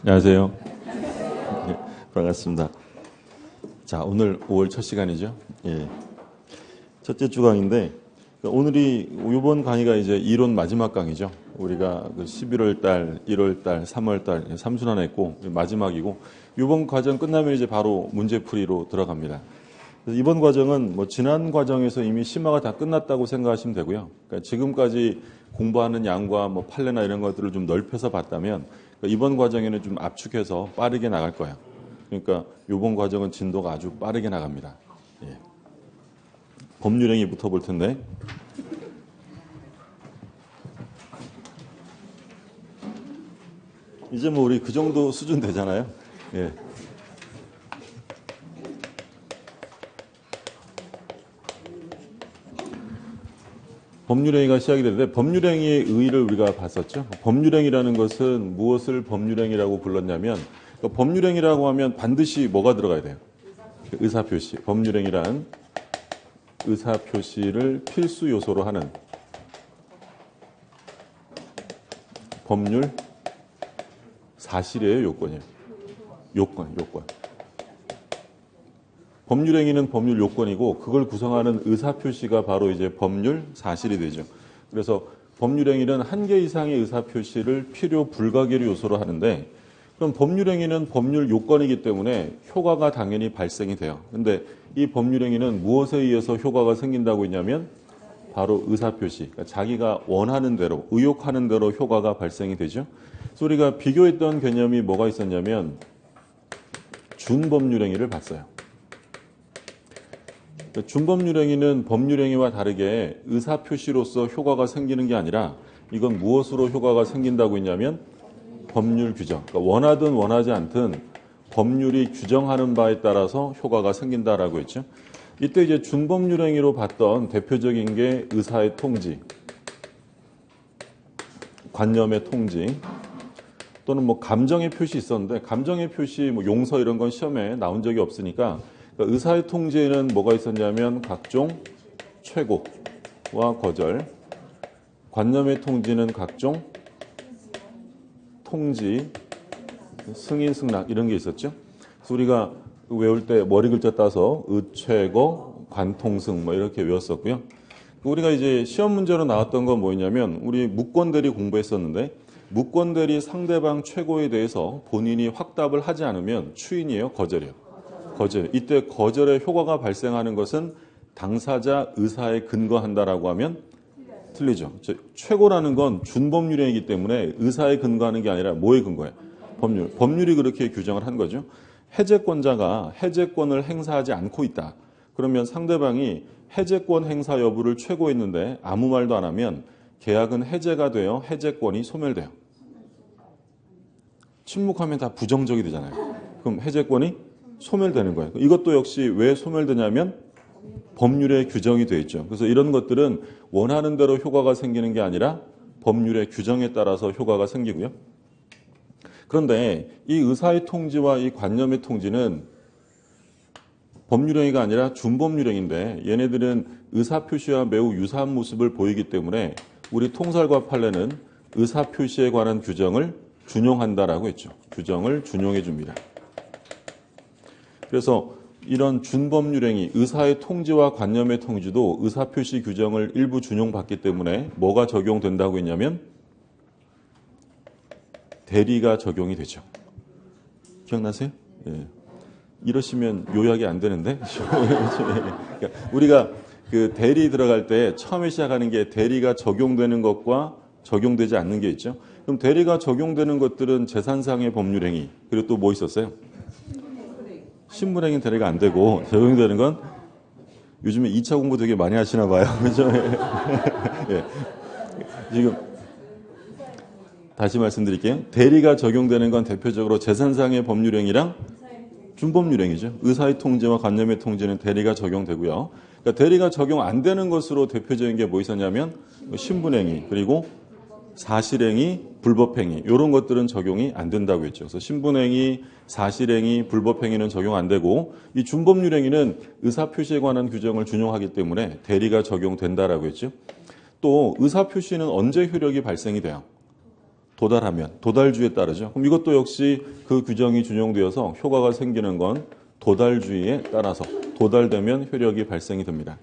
안녕하세요. 네, 반갑습니다. 자, 오늘 5월 첫 시간이죠. 예. 첫째 주 강의인데, 오늘이, 이번 강의가 이제 이론 마지막 강의죠. 우리가 11월 달, 1월 달, 3월 달, 3순환 했고, 마지막이고, 이번 과정 끝나면 이제 바로 문제풀이로 들어갑니다. 그래서 이번 과정은 지난 과정에서 이미 심화가 다 끝났다고 생각하시면 되고요. 그러니까 지금까지 공부하는 양과 판례나 이런 것들을 좀 넓혀서 봤다면, 이번 과정에는 좀 압축해서 빠르게 나갈 거예요. 그러니까 이번 과정은 진도가 아주 빠르게 나갑니다. 예. 법률행위 붙어볼 텐데. 이제 우리 그 정도 수준 되잖아요. 예. 법률행위가 시작이 되는데 법률행위의 의의를 우리가 봤었죠. 법률행위라는 것은 무엇을 법률행위라고 불렀냐면 법률행위라고 하면 반드시 뭐가 들어가야 돼요? 의사표시. 법률행위란 의사표시를 필수 요소로 하는 법률 사실이에요, 요건이에요. 요건. 법률행위는 법률 요건이고 그걸 구성하는 의사표시가 바로 이제 법률 사실이 되죠. 그래서 법률행위는 한 개 이상의 의사표시를 필요 불가결 요소로 하는데 그럼 법률행위는 법률 요건이기 때문에 효과가 당연히 발생이 돼요. 그런데 이 법률행위는 무엇에 의해서 효과가 생긴다고 했냐면 바로 의사표시. 그러니까 자기가 원하는 대로, 의욕하는 대로 효과가 발생이 되죠. 그래서 우리가 비교했던 개념이 뭐가 있었냐면 준법률행위를 봤어요. 준법률행위는 법률행위와 다르게 의사표시로서 효과가 생기는 게 아니라 이건 무엇으로 효과가 생긴다고 했냐면 법률 규정. 그러니까 원하든 원하지 않든 법률이 규정하는 바에 따라서 효과가 생긴다라고 했죠. 이때 이제 준법률행위로 봤던 대표적인 게 의사의 통지, 관념의 통지, 또는 감정의 표시 있었는데 감정의 표시, 용서 이런 건 시험에 나온 적이 없으니까 그러니까 의사의 통지에는 뭐가 있었냐면 각종 최고와 거절, 관념의 통지는 각종 통지, 승인, 승낙 이런 게 있었죠. 그래서 우리가 외울 때 머리 글자 따서 의최고, 관통승 이렇게 외웠었고요. 우리가 이제 시험 문제로 나왔던 건 뭐였냐면 우리 무권대리 공부했었는데 무권대리 상대방 최고에 대해서 본인이 확답을 하지 않으면 추인이에요, 거절이에요. 거절. 이때 거절의 효과가 발생하는 것은 당사자 의사에 근거한다라고 하면 틀리죠. 최고라는 건 준법률행위이기 때문에 의사에 근거하는 게 아니라 뭐에 근거해요? 법률. 법률이 그렇게 규정을 한 거죠. 해제권자가 해제권을 행사하지 않고 있다. 그러면 상대방이 해제권 행사 여부를 최고했는데 아무 말도 안 하면 계약은 해제가 되어 해제권이 소멸돼요. 침묵하면 다 부정적이 되잖아요. 그럼 해제권이 소멸되는 거예요. 이것도 역시 왜 소멸되냐면 법률에 규정이 되어 있죠. 그래서 이런 것들은 원하는 대로 효과가 생기는 게 아니라 법률의 규정에 따라서 효과가 생기고요. 그런데 이 의사의 통지와 이 관념의 통지는 법률행위가 아니라 준법률행위인데 얘네들은 의사표시와 매우 유사한 모습을 보이기 때문에 우리 통살과 판례는 의사표시에 관한 규정을 준용한다라고 했죠. 규정을 준용해 줍니다. 그래서 이런 준법률행위, 의사의 통지와 관념의 통지도 의사표시 규정을 일부 준용받기 때문에 뭐가 적용된다고 했냐면 대리가 적용이 되죠. 기억나세요? 예. 이러시면 요약이 안 되는데 그러니까 우리가 그 대리 들어갈 때 처음에 시작하는 게 대리가 적용되는 것과 적용되지 않는 게 있죠. 그럼 대리가 적용되는 것들은 재산상의 법률행위 그리고 또 뭐 있었어요? 신분행위 대리가 안 되고 적용되는 건 요즘에 2차 공부 되게 많이 하시나 봐요. 그렇죠? 예. 지금 다시 말씀드릴게요. 대리가 적용되는 건 대표적으로 재산상의 법률행위랑 준법률행위죠. 의사의 통지와 관념의 통지는 대리가 적용되고요. 그러니까 대리가 적용 안 되는 것으로 대표적인 게 뭐 있었냐면 신분행위 그리고 사실행위, 불법행위 이런 것들은 적용이 안 된다고 했죠. 그래서 신분행위, 사실행위, 불법행위는 적용 안 되고 이 준법률행위는 의사표시에 관한 규정을 준용하기 때문에 대리가 적용된다라고 했죠. 또 의사표시는 언제 효력이 발생이 돼요? 도달하면, 도달주의에 따르죠. 그럼 이것도 역시 그 규정이 준용되어서 효과가 생기는 건 도달주의에 따라서 도달되면 효력이 발생이 됩니다.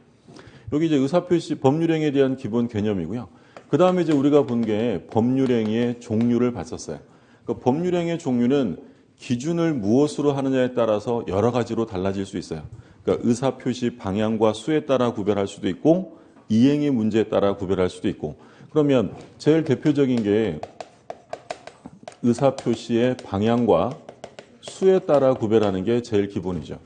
여기 이제 의사표시 법률행위에 대한 기본 개념이고요. 그 다음에 이제 우리가 본 게 법률행위의 종류를 봤었어요. 그러니까 법률행위의 종류는 기준을 무엇으로 하느냐에 따라서 여러 가지로 달라질 수 있어요. 그러니까 의사표시 방향과 수에 따라 구별할 수도 있고 이행의 문제에 따라 구별할 수도 있고. 그러면 제일 대표적인 게 의사표시의 방향과 수에 따라 구별하는 게 제일 기본이죠.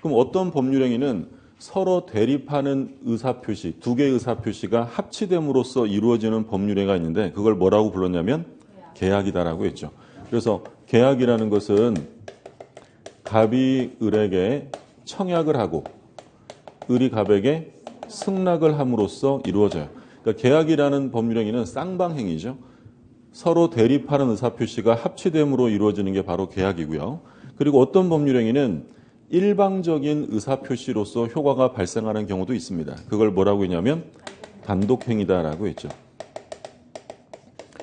그럼 어떤 법률행위는 서로 대립하는 의사표시, 두 개의 의사표시가 합치됨으로써 이루어지는 법률행위가 있는데 그걸 뭐라고 불렀냐면 계약이다라고 했죠. 그래서 계약이라는 것은 갑이 을에게 청약을 하고 을이 갑에게 승낙을 함으로써 이루어져요. 그러니까 계약이라는 법률행위는 쌍방행위죠. 서로 대립하는 의사표시가 합치됨으로 이루어지는 게 바로 계약이고요. 그리고 어떤 법률행위는 일방적인 의사표시로서 효과가 발생하는 경우도 있습니다. 그걸 뭐라고 했냐면 단독행위다라고 했죠.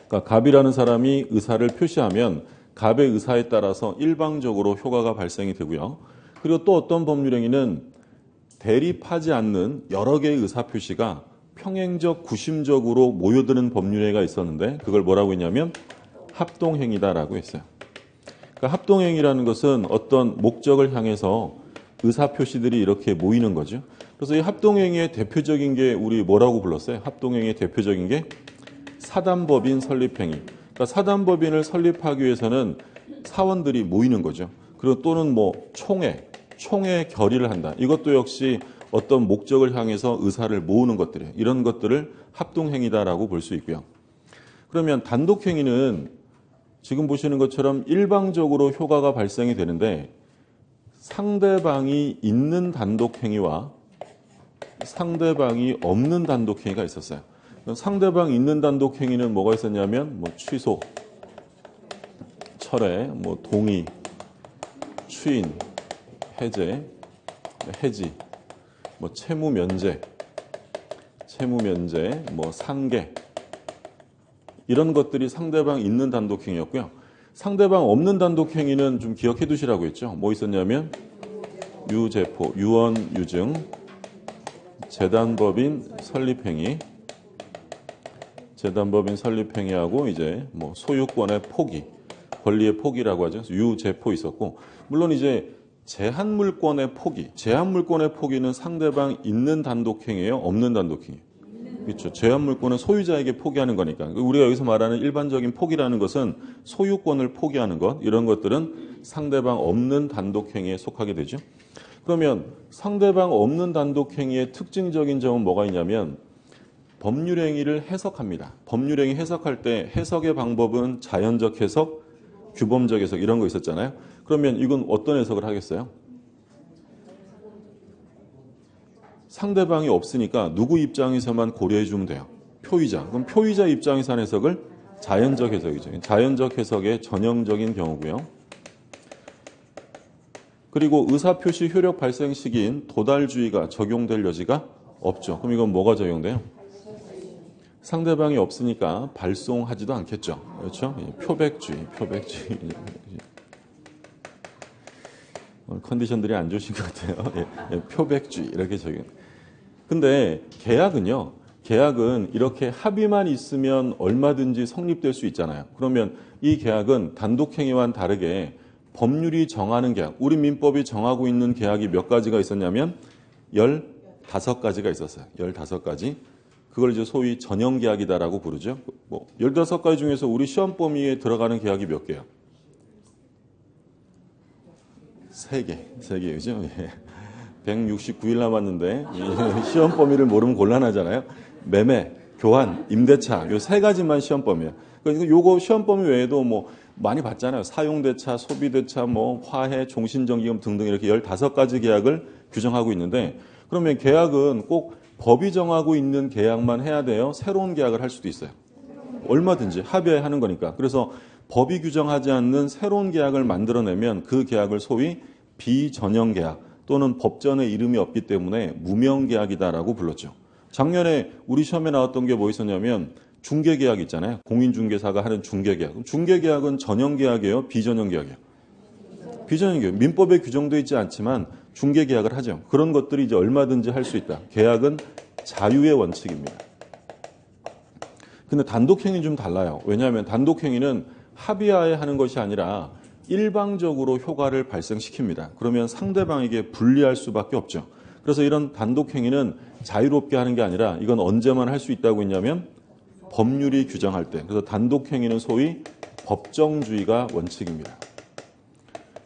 그러니까 갑이라는 사람이 의사를 표시하면 갑의 의사에 따라서 일방적으로 효과가 발생이 되고요. 그리고 또 어떤 법률행위는 대립하지 않는 여러 개의 의사표시가 평행적, 구심적으로 모여드는 법률행위가 있었는데 그걸 뭐라고 했냐면 합동행위다라고 했어요. 그러니까 합동행위라는 것은 어떤 목적을 향해서 의사표시들이 이렇게 모이는 거죠. 그래서 이 합동행위의 대표적인 게 우리 뭐라고 불렀어요? 합동행위의 대표적인 게 사단법인 설립행위. 그러니까 사단법인을 설립하기 위해서는 사원들이 모이는 거죠. 그리고 또는 뭐 총회 결의를 한다. 이것도 역시 어떤 목적을 향해서 의사를 모으는 것들이에요. 이런 것들을 합동행위다라고 볼 수 있고요. 그러면 단독행위는 지금 보시는 것처럼 일방적으로 효과가 발생이 되는데 상대방이 있는 단독행위와 상대방이 없는 단독행위가 있었어요. 상대방 있는 단독행위는 뭐가 있었냐면 뭐 취소, 철회, 뭐 동의, 추인, 해제, 해지, 뭐 채무 면제, 뭐 상계 이런 것들이 상대방 있는 단독행위였고요. 상대방 없는 단독행위는 좀 기억해 두시라고 했죠. 뭐 있었냐면 유제포, 유언, 유증, 재단법인 설립행위하고 이제 뭐 소유권의 포기, 권리의 포기라고 하죠. 유제포 있었고, 물론 이제 제한물권의 포기는 상대방 있는 단독행위예요, 없는 단독행위. 그렇죠. 제한물권은 소유자에게 포기하는 거니까. 우리가 여기서 말하는 일반적인 포기라는 것은 소유권을 포기하는 것, 이런 것들은 상대방 없는 단독행위에 속하게 되죠. 그러면 상대방 없는 단독행위의 특징적인 점은 뭐가 있냐면 법률행위를 해석합니다. 법률행위 해석할 때 해석의 방법은 자연적 해석, 규범적 해석 이런 거 있었잖아요. 그러면 이건 어떤 해석을 하겠어요? 상대방이 없으니까 누구 입장에서만 고려해 주면 돼요. 표의자. 그럼 표의자 입장에서 한 해석을 자연적 해석이죠. 자연적 해석의 전형적인 경우고요. 그리고 의사표시 효력 발생 시기인 도달주의가 적용될 여지가 없죠. 그럼 이건 뭐가 적용돼요? 상대방이 없으니까 발송하지도 않겠죠. 그렇죠? 표백주의. 오늘 컨디션들이 안 좋으신 것 같아요. 표백주의 이렇게 적용. 근데 계약은 이렇게 합의만 있으면 얼마든지 성립될 수 있잖아요. 그러면 이 계약은 단독행위와는 다르게 법률이 정하는 계약, 우리 민법이 정하고 있는 계약이 몇 가지가 있었냐면 15가지가 있었어요. 15가지. 그걸 이제 소위 전형계약이다라고 부르죠. 뭐 15가지 중에서 우리 시험 범위에 들어가는 계약이 몇 개예요? 3개, 그죠? 169일 남았는데 시험 범위를 모르면 곤란하잖아요. 매매, 교환, 임대차 요 3가지만 시험 범위예요. 그러니까 요거 시험 범위 외에도 뭐 많이 봤잖아요. 사용대차, 소비대차, 뭐 화해, 종신정기금 등등 이렇게 15가지 계약을 규정하고 있는데 그러면 계약은 꼭 법이 정하고 있는 계약만 해야 돼요? 새로운 계약을 할 수도 있어요. 얼마든지 합의하는 거니까. 그래서 법이 규정하지 않는 새로운 계약을 만들어내면 그 계약을 소위 비전형계약 또는 법전에 이름이 없기 때문에 무명계약이다라고 불렀죠. 작년에 우리 시험에 나왔던 게 뭐 있었냐면 중개계약 있잖아요. 공인중개사가 하는 중개계약. 그럼 중개계약은 전형계약이에요? 비전형계약이에요? 비전형계약. 민법에 규정되어 있지 않지만 중개계약을 하죠. 그런 것들이 이제 얼마든지 할 수 있다. 계약은 자유의 원칙입니다. 근데 단독행위는 좀 달라요. 왜냐하면 단독행위는 합의하에 하는 것이 아니라 일방적으로 효과를 발생시킵니다. 그러면 상대방에게 불리할 수밖에 없죠. 그래서 이런 단독행위는 자유롭게 하는 게 아니라 이건 언제만 할 수 있다고 했냐면 법률이 규정할 때. 그래서 단독행위는 소위 법정주의가 원칙입니다.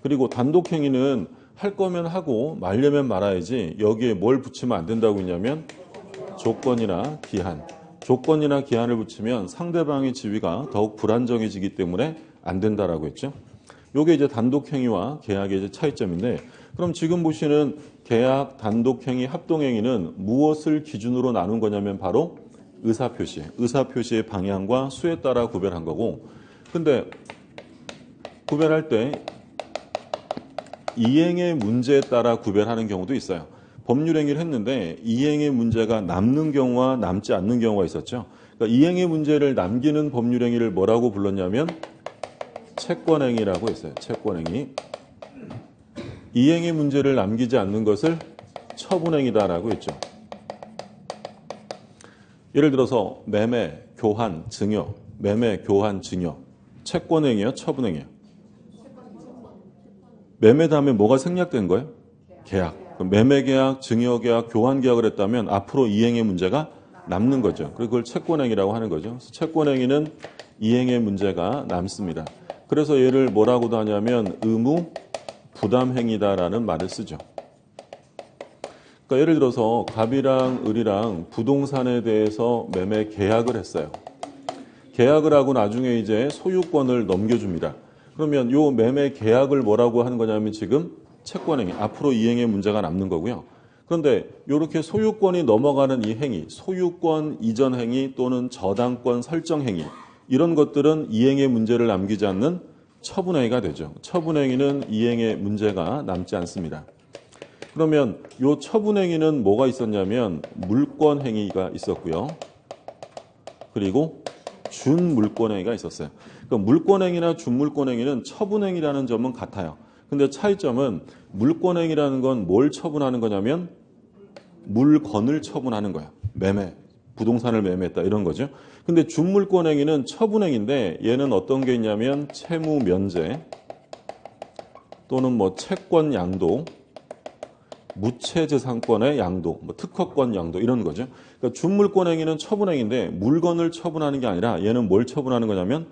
그리고 단독행위는 할 거면 하고 말려면 말아야지 여기에 뭘 붙이면 안 된다고 했냐면 조건이나 기한. 조건이나 기한을 붙이면 상대방의 지위가 더욱 불안정해지기 때문에 안 된다라고 했죠. 요게 이제 단독행위와 계약의 이제 차이점인데, 그럼 지금 보시는 계약, 단독행위, 합동행위는 무엇을 기준으로 나눈 거냐면 바로 의사표시의 방향과 수에 따라 구별한 거고, 근데 구별할 때 이행의 문제에 따라 구별하는 경우도 있어요. 법률행위를 했는데 이행의 문제가 남는 경우와 남지 않는 경우가 있었죠. 그러니까 이행의 문제를 남기는 법률행위를 뭐라고 불렀냐면 채권행위라고 했어요. 채권행위. 이행의 문제를 남기지 않는 것을 처분행위다라고 했죠. 예를 들어서 매매, 교환, 증여. 매매, 교환, 증여. 채권행위요? 처분행위요? 매매 다음에 뭐가 생략된 거예요? 계약. 매매계약, 증여계약, 교환계약을 했다면 앞으로 이행의 문제가 남는 거죠. 그리고 그걸 채권행위라고 하는 거죠. 채권행위는 이행의 문제가 남습니다. 그래서 얘를 뭐라고도 하냐면 의무 부담행위다라는 말을 쓰죠. 그러니까 예를 들어서 갑이랑 을이랑 부동산에 대해서 매매 계약을 했어요. 계약을 하고 나중에 이제 소유권을 넘겨줍니다. 그러면 요 매매 계약을 뭐라고 하는 거냐면 지금 채권행위, 앞으로 이행의 문제가 남는 거고요. 그런데 이렇게 소유권이 넘어가는 이 행위, 소유권 이전 행위 또는 저당권 설정 행위, 이런 것들은 이행의 문제를 남기지 않는 처분행위가 되죠. 처분행위는 이행의 문제가 남지 않습니다. 그러면 이 처분행위는 뭐가 있었냐면 물권행위가 있었고요. 그리고 준물권행위가 있었어요. 그러니까 물권행위나 준물권행위는 처분행위라는 점은 같아요. 근데 차이점은 물권행위라는 건 뭘 처분하는 거냐면 물건을 처분하는 거야. 매매, 부동산을 매매했다 이런 거죠. 근데 준물권행위는 처분행위인데 얘는 어떤 게 있냐면 채무 면제 또는 뭐 채권 양도, 무채재산권의 양도, 뭐 특허권 양도 이런 거죠. 그러니까 준물권행위는 처분행위인데 물건을 처분하는 게 아니라 얘는 뭘 처분하는 거냐면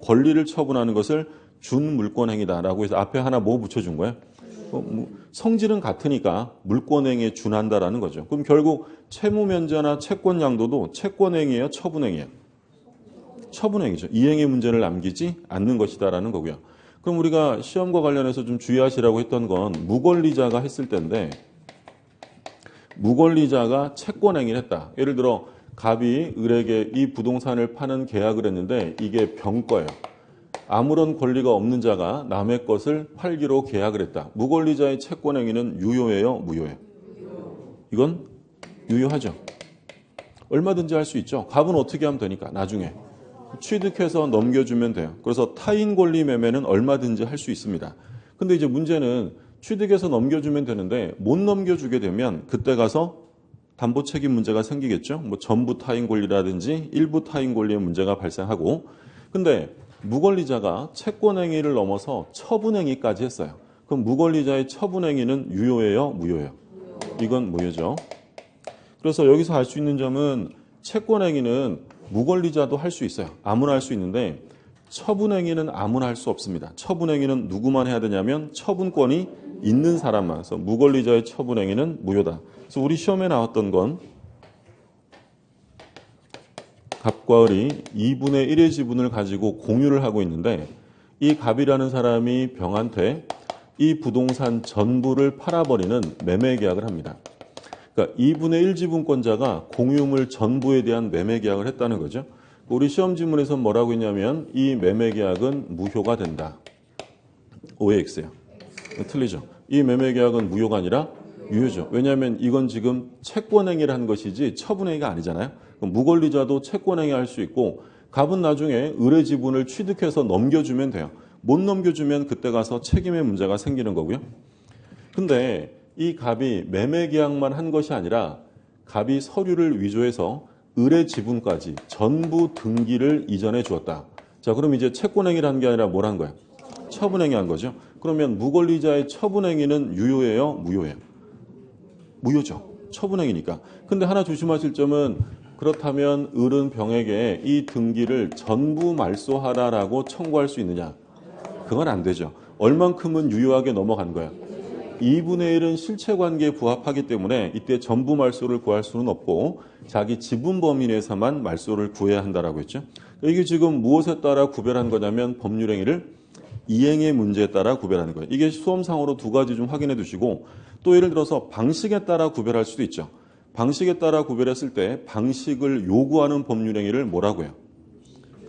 권리를 처분하는 것을 준물권행위다라고 해서 앞에 하나 뭐 붙여준 거예요? 성질은 같으니까 물권행위에 준한다라는 거죠. 그럼 결국 채무면제나 채권양도도 채권행위예요? 처분행위예요? 처분행위죠. 이행의 문제를 남기지 않는 것이다라는 거고요. 그럼 우리가 시험과 관련해서 좀 주의하시라고 했던 건 무권리자가 했을 때인데, 무권리자가 채권행위를 했다. 예를 들어 갑이 을에게 이 부동산을 파는 계약을 했는데 이게 병거예요. 아무런 권리가 없는 자가 남의 것을 팔기로 계약을 했다. 무권리자의 채권행위는 유효해요? 무효해요? 이건 유효하죠. 얼마든지 할 수 있죠. 갑은 어떻게 하면 되니까 나중에 취득해서 넘겨주면 돼요. 그래서 타인 권리 매매는 얼마든지 할 수 있습니다. 근데 이제 문제는 취득해서 넘겨주면 되는데 못 넘겨주게 되면 그때 가서 담보 책임 문제가 생기겠죠. 뭐 전부 타인 권리라든지 일부 타인 권리의 문제가 발생하고, 근데 무권리자가 채권행위를 넘어서 처분행위까지 했어요. 그럼 무권리자의 처분행위는 유효해요? 무효해요? 이건 무효죠. 그래서 여기서 알 수 있는 점은 채권행위는 무권리자도 할 수 있어요. 아무나 할 수 있는데 처분행위는 아무나 할 수 없습니다. 처분행위는 누구만 해야 되냐면 처분권이 있는 사람만. 그래서 무권리자의 처분행위는 무효다. 그래서 우리 시험에 나왔던 건 갑과 을이 2분의 1의 지분을 가지고 공유를 하고 있는데 이 갑이라는 사람이 병한테 이 부동산 전부를 팔아버리는 매매 계약을 합니다. 그러니까 2분의 1 지분권자가 공유물 전부에 대한 매매 계약을 했다는 거죠. 우리 시험 지문에서 뭐라고 했냐면 이 매매 계약은 무효가 된다. OX예요. 틀리죠. 이 매매 계약은 무효가 아니라 유효죠. 왜냐하면 이건 지금 채권행위를 한 것이지 처분행위가 아니잖아요. 그럼 무권리자도 채권행위 할 수 있고 갑은 나중에 을의 지분을 취득해서 넘겨주면 돼요. 못 넘겨주면 그때 가서 책임의 문제가 생기는 거고요. 근데 이 갑이 매매 계약만 한 것이 아니라 갑이 서류를 위조해서 을의 지분까지 전부 등기를 이전해 주었다. 자, 그럼 이제 채권행위를 한 게 아니라 뭘 한 거예요? 처분행위 한 거죠. 그러면 무권리자의 처분행위는 유효예요? 무효예요? 무효죠. 처분행위니까. 근데 하나 조심하실 점은 그렇다면 을은 병에게 이 등기를 전부 말소하라라고 청구할 수 있느냐? 그건 안 되죠. 얼만큼은 유효하게 넘어간 거야. 2분의 1은 실체관계에 부합하기 때문에 이때 전부 말소를 구할 수는 없고 자기 지분 범위 내에서만 말소를 구해야 한다라고 했죠. 이게 지금 무엇에 따라 구별한 거냐면 법률행위를 이행의 문제에 따라 구별하는 거예요. 이게 수험상으로 두 가지 좀 확인해 두시고 또 예를 들어서 방식에 따라 구별할 수도 있죠. 방식에 따라 구별했을 때 방식을 요구하는 법률행위를 뭐라고 해요?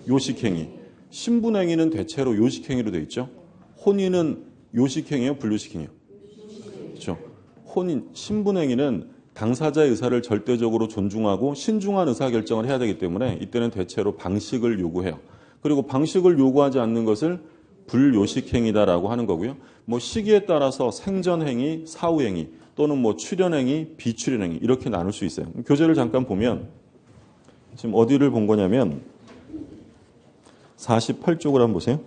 요식행위. 신분행위는 대체로 요식행위로 되어 있죠. 혼인은 요식행위예요? 불요식행위예요? 그렇죠. 혼인, 신분행위는 당사자의 의사를 절대적으로 존중하고 신중한 의사결정을 해야 되기 때문에 이때는 대체로 방식을 요구해요. 그리고 방식을 요구하지 않는 것을 불요식행위다라고 하는 거고요. 뭐 시기에 따라서 생전행위, 사후행위 또는 뭐 출연행위, 비출연행위 이렇게 나눌 수 있어요. 교재를 잠깐 보면 지금 어디를 본 거냐면 48쪽을 한번 보세요.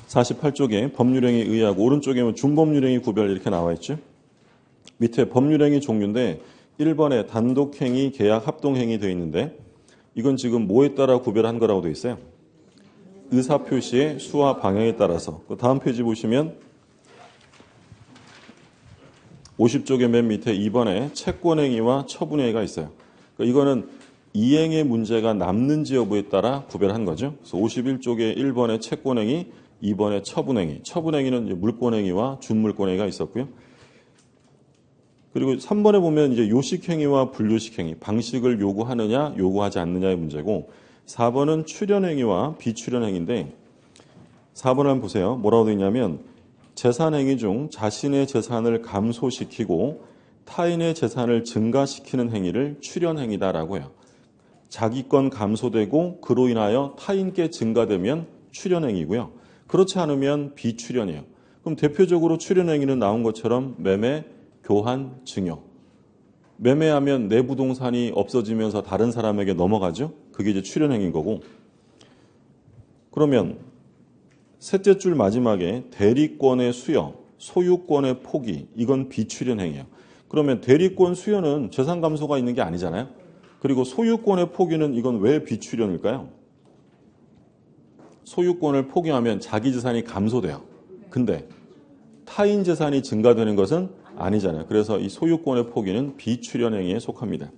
48쪽에 법률행위 의하고 오른쪽에 준법률행위 구별 이렇게 나와 있죠. 밑에 법률행위 종류인데 1번에 단독행위, 계약, 합동행위 되어 있는데 이건 지금 뭐에 따라 구별한 거라고 되어 있어요. 의사표시의 수와 방향에 따라서. 그 다음 페이지 보시면 50쪽의 맨 밑에 2번에 채권행위와 처분행위가 있어요. 그러니까 이거는 이행의 문제가 남는지 여부에 따라 구별한 거죠. 그래서 51쪽에 1번에 채권행위, 2번에 처분행위. 처분행위는 이제 물권행위와 준물권행위가 있었고요. 그리고 3번에 보면 이제 요식행위와 불요식행위, 방식을 요구하느냐, 요구하지 않느냐의 문제고 4번은 출연행위와 비출연행위인데 4번을 한번 보세요. 뭐라고 되어 있냐면 재산행위 중 자신의 재산을 감소시키고 타인의 재산을 증가시키는 행위를 출연행위다라고 해요. 자기 건 감소되고 그로 인하여 타인께 증가되면 출연행위고요. 그렇지 않으면 비출연이에요. 그럼 대표적으로 출연행위는 나온 것처럼 매매, 교환, 증여. 매매하면 내 부동산이 없어지면서 다른 사람에게 넘어가죠. 그게 이제 출연행위인 거고. 그러면 셋째 줄 마지막에 대리권의 수여, 소유권의 포기, 이건 비출연행위예요. 그러면 대리권 수여는 재산 감소가 있는 게 아니잖아요. 그리고 소유권의 포기는 이건 왜 비출연일까요? 소유권을 포기하면 자기 재산이 감소돼요. 근데 타인 재산이 증가되는 것은 아니잖아요. 그래서 이 소유권의 포기는 비출연행위에 속합니다.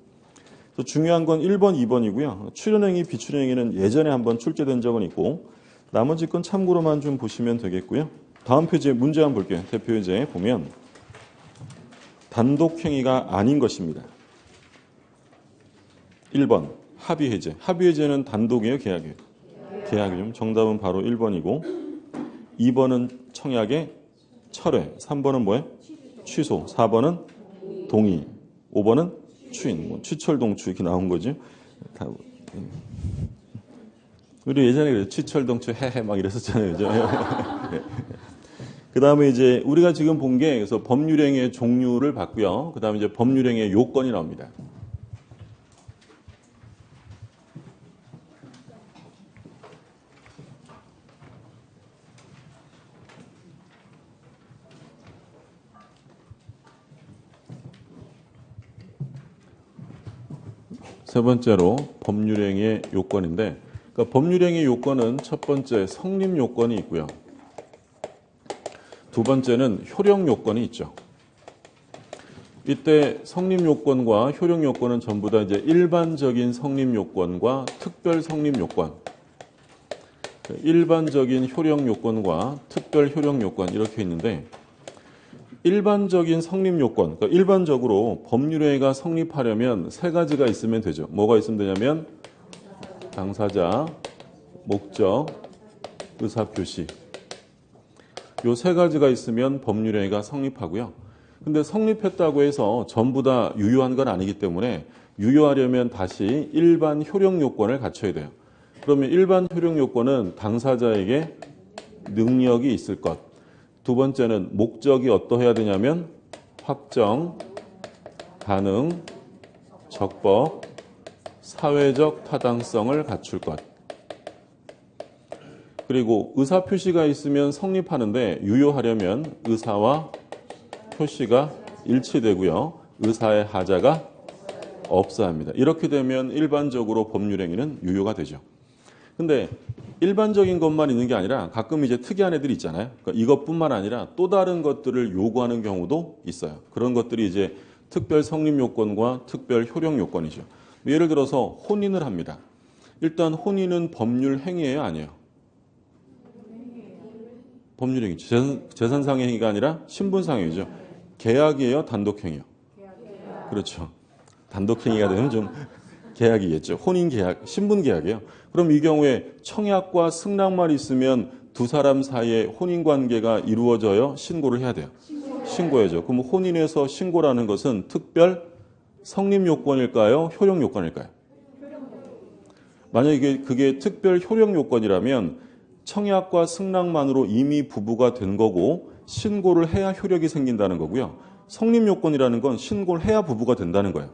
그래서 중요한 건 1번, 2번이고요. 출연행위, 비출연행위는 예전에 한번 출제된 적은 있고 나머지 건 참고로만 좀 보시면 되겠고요. 다음 페이지에 문제 한번 볼게요. 대표예제 보면 단독행위가 아닌 것입니다. 1번 합의해제. 합의해제는 단독이에요? 계약이에요? 계약이죠. 정답은 바로 1번이고 2번은 청약의 철회. 3번은 뭐예요? 취소. 4번은 동의. 5번은 추인. 뭐 취철동추 이렇게 나온 거죠. 우리 예전에 그래요. 취철동추 해해 막 이랬었잖아요. 네. 그 다음에 이제 우리가 지금 본 게 그래서 법률행위의 종류를 봤고요. 그 다음에 이제 법률행위의 요건이 나옵니다. 세 번째로 법률행위의 요건인데 그러니까 법률행위 요건은 첫 번째 성립 요건이 있고요. 두 번째는 효력 요건이 있죠. 이때 성립 요건과 효력 요건은 전부 다 이제 일반적인 성립 요건과 특별 성립 요건, 일반적인 효력 요건과 특별 효력 요건 이렇게 있는데 일반적인 성립 요건, 그러니까 일반적으로 법률행위가 성립하려면 세 가지가 있으면 되죠. 뭐가 있으면 되냐면 당사자, 목적, 의사표시. 요 세 가지가 있으면 법률행위가 성립하고요. 근데 성립했다고 해서 전부 다 유효한 건 아니기 때문에 유효하려면 다시 일반 효력 요건을 갖춰야 돼요. 그러면 일반 효력 요건은 당사자에게 능력이 있을 것. 두 번째는 목적이 어떠해야 되냐면 확정, 가능, 적법, 사회적 타당성을 갖출 것. 그리고 의사 표시가 있으면 성립하는데 유효하려면 의사와 표시가 일치되고요. 의사의 하자가 없어야 합니다. 이렇게 되면 일반적으로 법률행위는 유효가 되죠. 근데 일반적인 것만 있는 게 아니라 가끔 이제 특이한 애들이 있잖아요. 그러니까 이것뿐만 아니라 또 다른 것들을 요구하는 경우도 있어요. 그런 것들이 이제 특별 성립 요건과 특별 효력 요건이죠. 예를 들어서 혼인을 합니다. 일단 혼인은 법률 행위예요, 아니에요? 법률 행위죠. 재산상의 행위가 아니라 신분상의 행위죠. 계약이에요, 단독행위요? 그렇죠. 단독행위가 되면 좀 계약이겠죠. 혼인 계약, 신분 계약이에요. 그럼 이 경우에 청약과 승낙만 있으면 두 사람 사이에 혼인 관계가 이루어져요? 신고를 해야 돼요? 신고해야죠. 그럼 혼인에서 신고라는 것은 특별 성립 요건일까요? 효력 요건일까요? 만약에 그게 특별 효력 요건이라면 청약과 승낙만으로 이미 부부가 된 거고 신고를 해야 효력이 생긴다는 거고요. 성립 요건이라는 건 신고를 해야 부부가 된다는 거예요.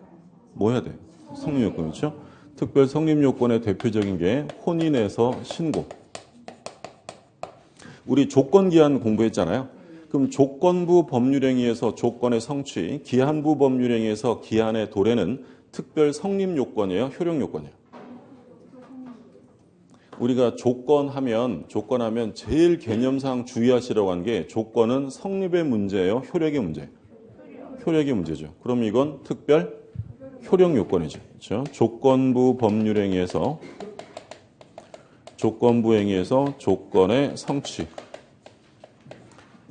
뭐 해야 돼요? 성립 요건이죠. 특별 성립 요건의 대표적인 게 혼인에서 신고. 우리 조건기한 공부했잖아요. 그럼 조건부 법률행위에서 조건의 성취, 기한부 법률행위에서 기한의 도래는 특별 성립 요건이에요? 효력 요건이에요? 우리가 조건하면 제일 개념상 주의하시라고 한 게 조건은 성립의 문제예요? 효력의 문제예요? 효력의 문제죠. 그럼 이건 특별 효력 요건이죠. 그렇죠? 조건부 법률행위에서 조건의 성취,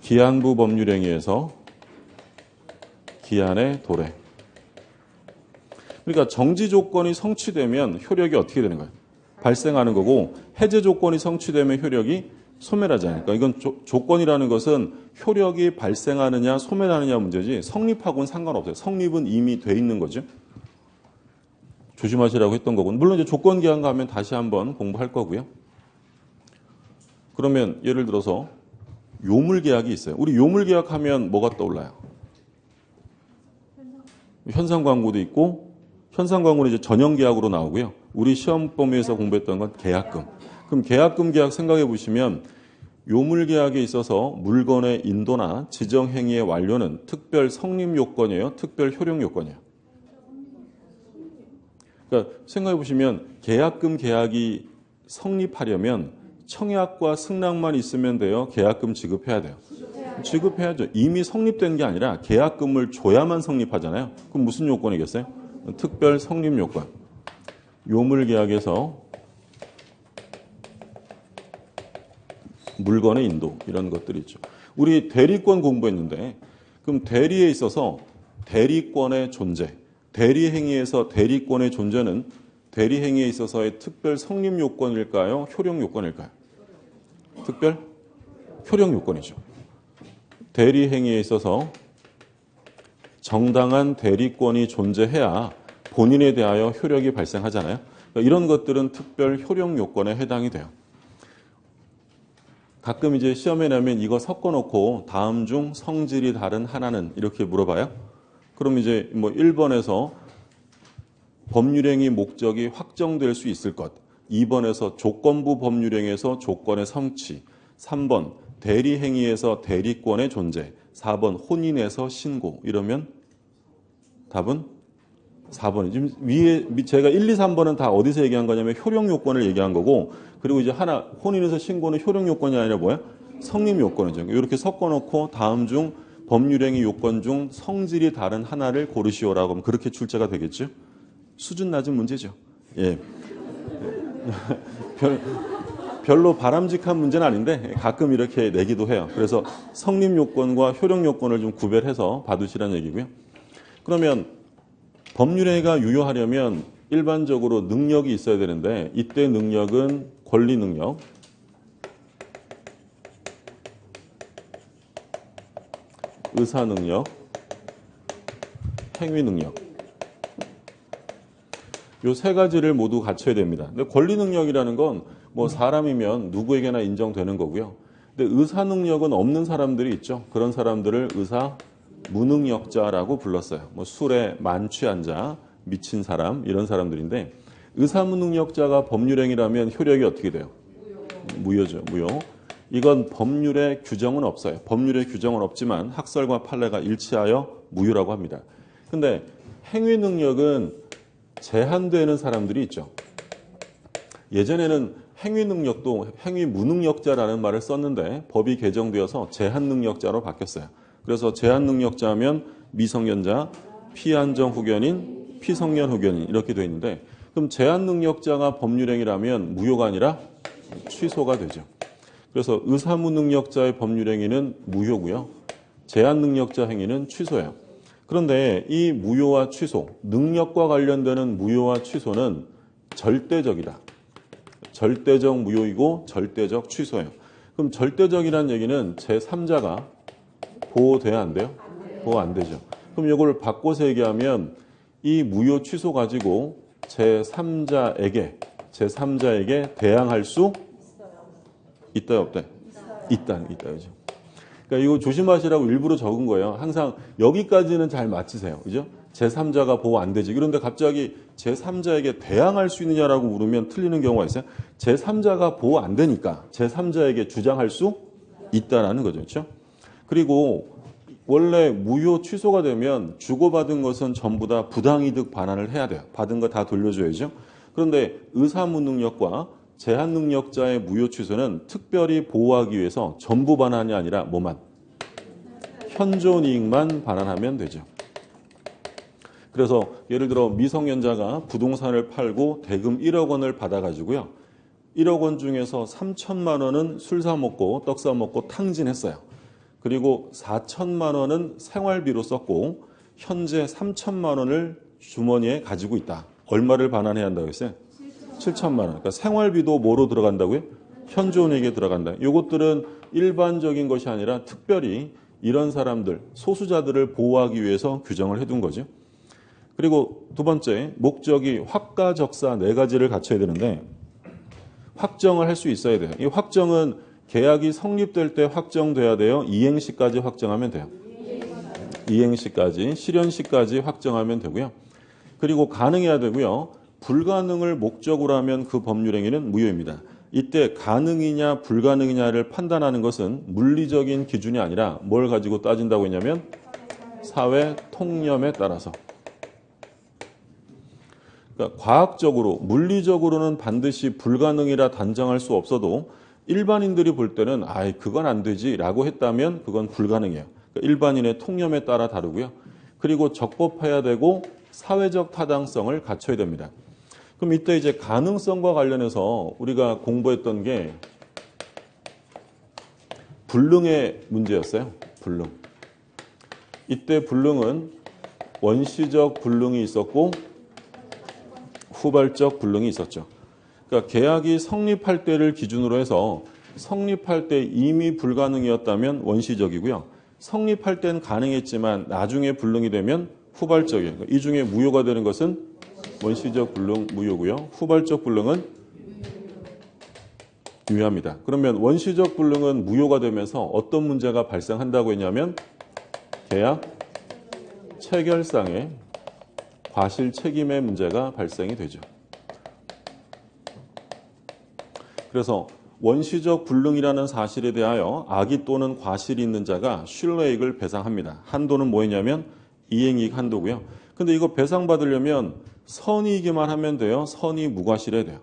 기한부 법률행위에서 기한의 도래. 그러니까 정지 조건이 성취되면 효력이 어떻게 되는 거예요? 발생하는 거고 해제 조건이 성취되면 효력이 소멸하잖아요. 그러니까 이건 조건이라는 것은 효력이 발생하느냐 소멸하느냐 문제지 성립하고는 상관없어요. 성립은 이미 돼 있는 거죠. 조심하시라고 했던 거고 물론 이제 조건 기한 가면 다시 한번 공부할 거고요. 그러면 예를 들어서 요물 계약이 있어요. 우리 요물 계약하면 뭐가 떠올라요? 현상 광고도 있고 현상 광고는 이제 전형 계약으로 나오고요. 우리 시험 범위에서 공부했던 건 계약금. 그럼 계약금 계약 생각해 보시면 요물 계약에 있어서 물건의 인도나 지정 행위의 완료는 특별 성립 요건이에요? 특별 효력 요건이에요? 그러니까 생각해 보시면 계약금 계약이 성립하려면 청약과 승낙만 있으면 돼요? 계약금 지급해야 돼요? 지급해야죠. 이미 성립된 게 아니라 계약금을 줘야만 성립하잖아요. 그럼 무슨 요건이겠어요? 특별 성립 요건. 요물 계약에서 물건의 인도 이런 것들이 있죠. 우리 대리권 공부했는데 그럼 대리에 있어서 대리권의 존재, 대리 행위에서 대리권의 존재는 대리 행위에 있어서의 특별 성립 요건일까요? 효력 요건일까요? 특별 효력 요건이죠. 대리 행위에 있어서 정당한 대리권이 존재해야 본인에 대하여 효력이 발생하잖아요. 그러니까 이런 것들은 특별 효력 요건에 해당이 돼요. 가끔 이제 시험에 나면 이거 섞어놓고 다음 중 성질이 다른 하나는 이렇게 물어봐요. 그럼 이제 뭐 1번에서 법률행위 목적이 확정될 수 있을 것, 2번에서 조건부 법률행위에서 조건의 성취, 3번 대리행위에서 대리권의 존재, 4번 혼인에서 신고 이러면 답은 4번이죠. 지금 위에 제가 1, 2, 3번은 다 어디서 얘기한 거냐면 효력 요건을 얘기한 거고 그리고 이제 하나 혼인에서 신고는 효력 요건이 아니라 뭐야? 성립 요건이죠. 이렇게 섞어놓고 다음 중 법률행위 요건 중 성질이 다른 하나를 고르시오라고 하면 그렇게 출제가 되겠죠. 수준 낮은 문제죠. 예. 별로 바람직한 문제는 아닌데 가끔 이렇게 내기도 해요. 그래서 성립 요건과 효력 요건을 좀 구별해서 봐두시라는 얘기고요. 그러면 법률행위가 유효하려면 일반적으로 능력이 있어야 되는데 이때 능력은 권리 능력, 의사 능력, 행위 능력. 요 세 가지를 모두 갖춰야 됩니다. 근데 권리 능력이라는 건 뭐 사람이면 누구에게나 인정되는 거고요. 근데 의사 능력은 없는 사람들이 있죠. 그런 사람들을 의사 무능력자라고 불렀어요. 뭐 술에 만취한 자, 미친 사람 이런 사람들인데 의사 무능력자가 법률행위라면 효력이 어떻게 돼요? 무효죠. 무효. 이건 법률의 규정은 없어요. 법률의 규정은 없지만 학설과 판례가 일치하여 무효라고 합니다. 근데 행위 능력은 제한되는 사람들이 있죠. 예전에는 행위 능력도 행위 무능력자라는 말을 썼는데 법이 개정되어서 제한 능력자로 바뀌었어요. 그래서 제한 능력자 하면 미성년자, 피안정 후견인, 피성년 후견인 이렇게 되어 있는데 그럼 제한 능력자가 법률행위라면 무효가 아니라 취소가 되죠. 그래서 의사무능력자의 법률행위는 무효고요. 제한능력자 행위는 취소예요. 그런데 이 무효와 취소, 능력과 관련되는 무효와 취소는 절대적이다. 절대적 무효이고 절대적 취소예요. 그럼 절대적이라는 얘기는 제3자가 보호돼야 안 돼요? 보호 안 되죠. 그럼 이걸 바꿔서 얘기하면 이 무효 취소 가지고 제3자에게 대항할 수 있다 없다? 있다. 그죠? 그러니까 이거 조심하시라고 일부러 적은 거예요. 항상 여기까지는 잘 맞추세요. 그죠? 제3자가 보호 안 되지. 그런데 갑자기 제3자에게 대항할 수 있느냐라고 물으면 틀리는 경우가 있어요. 제3자가 보호 안 되니까 제3자에게 주장할 수 있다라는 거죠. 그렇죠? 그리고 원래 무효 취소가 되면 주고받은 것은 전부 다 부당이득 반환을 해야 돼요. 받은 거 다 돌려줘야죠. 그런데 의사무능력과 제한능력자의 무효 취소는 특별히 보호하기 위해서 전부 반환이 아니라 뭐만? 현존이익만 반환하면 되죠. 그래서 예를 들어 미성년자가 부동산을 팔고 대금 1억 원을 받아가지고요. 1억 원 중에서 3천만 원은 술 사 먹고 떡 사 먹고 탕진했어요. 그리고 4천만 원은 생활비로 썼고 현재 3천만 원을 주머니에 가지고 있다. 얼마를 반환해야 한다고 했어요? 7천만 원. 그러니까 생활비도 뭐로 들어간다고요? 현존이익에 들어간다. 이것들은 일반적인 것이 아니라 특별히 이런 사람들, 소수자들을 보호하기 위해서 규정을 해둔 거죠. 그리고 두 번째, 목적이 확가적사 네 가지를 갖춰야 되는데 확정을 할 수 있어야 돼요. 이 확정은 계약이 성립될 때 확정돼야 돼요. 이행시까지 확정하면 돼요. 이행시까지, 실현시까지 확정하면 되고요. 그리고 가능해야 되고요. 불가능을 목적으로 하면 그 법률행위는 무효입니다. 이때 가능이냐 불가능이냐를 판단하는 것은 물리적인 기준이 아니라 뭘 가지고 따진다고 했냐면 사회 통념에 따라서. 그러니까 과학적으로, 물리적으로는 반드시 불가능이라 단정할 수 없어도 일반인들이 볼 때는 그건 안 되지 라고 했다면 그건 불가능해요. 그러니까 일반인의 통념에 따라 다르고요. 그리고 적법해야 되고 사회적 타당성을 갖춰야 됩니다. 그럼 이때 이제 가능성과 관련해서 우리가 공부했던 게 불능의 문제였어요. 불능. 이때 불능은 원시적 불능이 있었고 후발적 불능이 있었죠. 그러니까 계약이 성립할 때를 기준으로 해서 성립할 때 이미 불가능이었다면 원시적이고요. 성립할 때는 가능했지만 나중에 불능이 되면 후발적이에요. 그러니까 이 중에 무효가 되는 것은 원시적 불능 무효고요. 후발적 불능은 유효합니다. 그러면 원시적 불능은 무효가 되면서 어떤 문제가 발생한다고 했냐면 계약 체결상의 과실 책임의 문제가 발생이 되죠. 그래서 원시적 불능이라는 사실에 대하여 악의 또는 과실이 있는 자가 신뢰익을 배상합니다. 한도는 뭐였냐면 이행이익 한도고요. 근데 이거 배상받으려면 선이익이만 하면 돼요? 선이 무과실해야 돼요?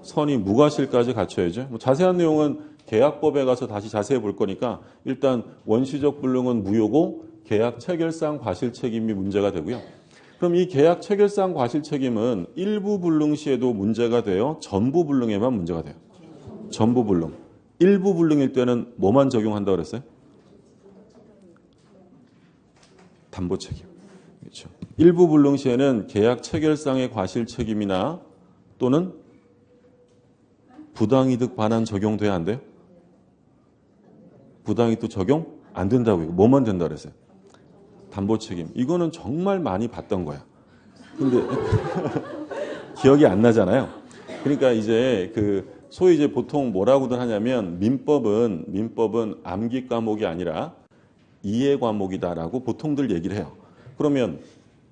선이 무과실까지 갖춰야죠. 자세한 내용은 계약법에 가서 다시 자세히 볼 거니까 일단 원시적 불능은 무효고 계약 체결상 과실 책임이 문제가 되고요. 그럼 이 계약 체결상 과실 책임은 일부 불능 시에도 문제가 돼요? 전부 불능에만 문제가 돼요? 전부 불능. 일부 불능일 때는 뭐만 적용한다고 그랬어요? 담보 책임. 그렇죠. 일부 불능 시에는 계약 체결상의 과실 책임이나 또는 부당이득 반환 적용돼야 안 돼요? 부당이득 적용 안 된다고요. 뭐만 된다고 그랬어요? 담보 책임. 이거는 정말 많이 봤던 거야. 근데 기억이 안 나잖아요. 그러니까 이제 소위 이제 보통 뭐라고들 하냐면 민법은 암기 과목이 아니라 이해 과목이다라고 보통들 얘기를 해요. 그러면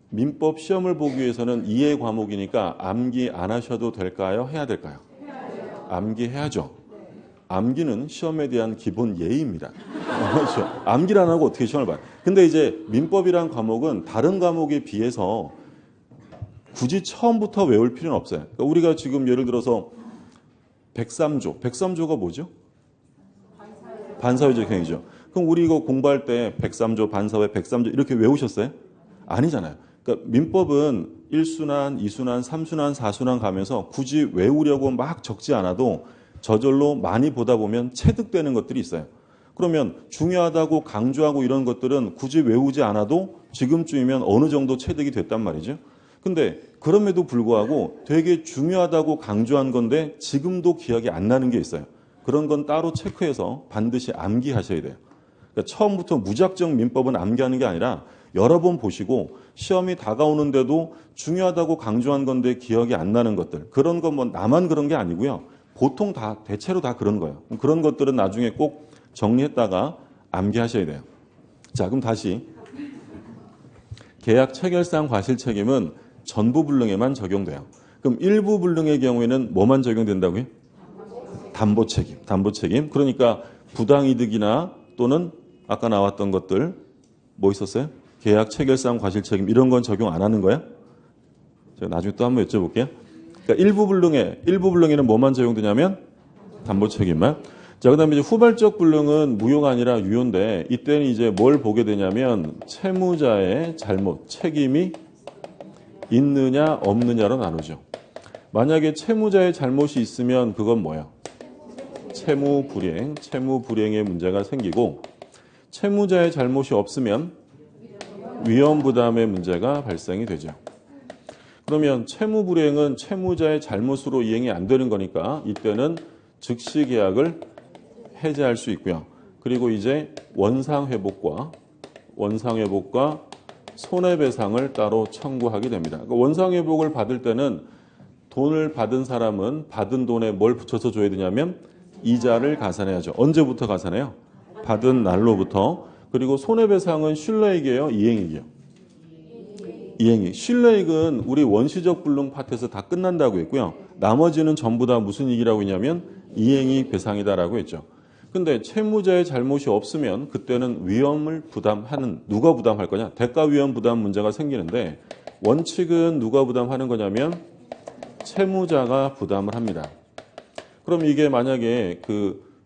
민법 시험을 보기 위해서는 이해 과목이니까 암기 안 하셔도 될까요? 해야 될까요? 암기해야죠. 암기는 시험에 대한 기본 예의입니다. 그렇죠. 암기를 안 하고 어떻게 시험을 봐요? 근데 이제 민법이란 과목은 다른 과목에 비해서 굳이 처음부터 외울 필요는 없어요. 그러니까 우리가 지금 예를 들어서 103조가 뭐죠? 반사회적 행위죠. 그럼 우리 이거 공부할 때 103조, 반사회, 103조 이렇게 외우셨어요? 아니잖아요. 그러니까 민법은 1순환, 2순환, 3순환, 4순환 가면서 굳이 외우려고 막 적지 않아도 저절로 많이 보다 보면 체득되는 것들이 있어요. 그러면 중요하다고 강조하고 이런 것들은 굳이 외우지 않아도 지금쯤이면 어느 정도 체득이 됐단 말이죠. 근데 그럼에도 불구하고 되게 중요하다고 강조한 건데 지금도 기억이 안 나는 게 있어요. 그런 건 따로 체크해서 반드시 암기하셔야 돼요. 그러니까 처음부터 무작정 민법은 암기하는 게 아니라 여러 번 보시고 시험이 다가오는데도 중요하다고 강조한 건데 기억이 안 나는 것들. 그런 건 뭐 나만 그런 게 아니고요. 보통 대체로 다 그런 거예요. 그런 것들은 나중에 꼭 정리했다가 암기하셔야 돼요. 자, 그럼 다시. 계약 체결상 과실 책임은 전부 불능에만 적용돼요. 그럼 일부 불능의 경우에는 뭐만 적용된다고요? 담보 책임. 그러니까 부당이득이나 또는 아까 나왔던 것들 뭐 있었어요? 계약 체결상 과실 책임 이런 건 적용 안 하는 거야? 제가 나중에 또 한번 여쭤볼게요. 그러니까 일부 불능에는 뭐만 적용되냐면 담보 책임만. 자, 그다음에 이제 후발적 불능은 무효가 아니라 유효인데 이때는 이제 뭘 보게 되냐면 채무자의 잘못, 책임이 있느냐 없느냐로 나누죠. 만약에 채무자의 잘못이 있으면 그건 뭐예요? 채무불이행의 문제가 생기고 채무자의 잘못이 없으면 위험부담의 문제가 발생이 되죠. 그러면 채무불이행은 채무자의 잘못으로 이행이 안 되는 거니까 이때는 즉시 계약을 해제할 수 있고요. 그리고 이제 원상회복과 손해배상을 따로 청구하게 됩니다. 그러니까 원상회복을 받을 때는 돈을 받은 사람은 받은 돈에 뭘 붙여서 줘야 되냐면 이자를 가산해야죠. 언제부터 가산해요? 받은 날로부터. 그리고 손해배상은 신뢰액이에요? 이행액이에요? 이행액. 신뢰액은 우리 원시적 불능 파트에서 다 끝난다고 했고요. 나머지는 전부 다 무슨 얘기라고 했냐면 이행이 배상이다라고 했죠. 근데 채무자의 잘못이 없으면 그때는 위험을 부담하는, 누가 부담할 거냐? 대가 위험 부담 문제가 생기는데 원칙은 누가 부담하는 거냐면 채무자가 부담을 합니다. 그럼 이게 만약에